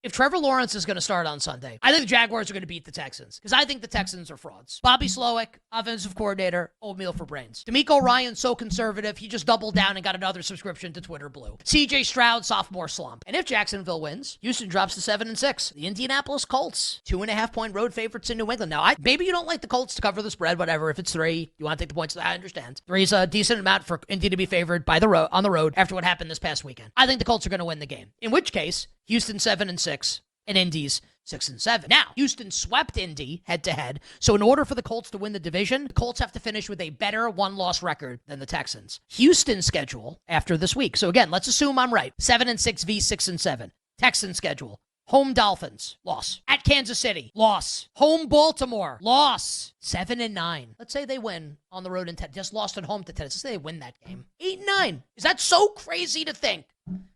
If Trevor Lawrence is going to start on Sunday, I think the Jaguars are going to beat the Texans because I think the Texans are frauds. Bobby Slowick, offensive coordinator, oatmeal for brains. DeMeco Ryans so conservative, he just doubled down and got another subscription to Twitter Blue. CJ Stroud, sophomore slump. And if Jacksonville wins, Houston drops to 7-6. The Indianapolis Colts, 2.5-point road favorites in New England. Now, maybe you don't like the Colts to cover the spread, whatever. If it's 3, you want to take the points, I understand. 3 is a decent amount for Indy to be favored on the road after what happened this past weekend. I think the Colts are going to win the game. In which case, Houston 7-6 and Indy's 6-7. Now, Houston swept Indy head-to-head, so in order for the Colts to win the division, the Colts have to finish with a better one-loss record than the Texans. Houston's schedule after this week. So again, let's assume I'm right. 7-6 v 6-7. Texans schedule. Home Dolphins, loss. At Kansas City, loss. Home Baltimore, loss. 7-9. Let's say they win on the road and just lost at home to Tennessee. Let's say they win that game. 8-9. Is that so crazy to think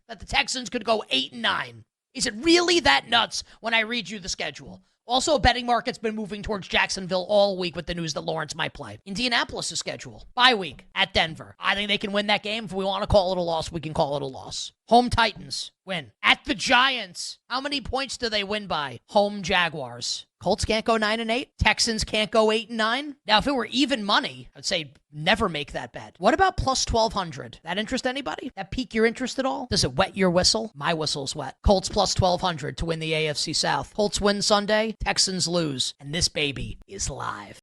that the Texans could go 8-9? Is it really that nuts when I read you the schedule? Also, betting market's been moving towards Jacksonville all week with the news that Lawrence might play. Indianapolis' schedule. Bye week at Denver. I think they can win that game. If we want to call it a loss, we can call it a loss. Home Titans. Win. At the Giants. How many points do they win by? Home Jaguars. Colts can't go 9-8. Texans can't go 8-9. Now, if it were even money, I'd say never make that bet. What about plus 1,200? That interest anybody? That pique your interest at all? Does it wet your whistle? My whistle's wet. Colts plus 1,200 to win the AFC South. Colts win Sunday. Texans lose. And this baby is live.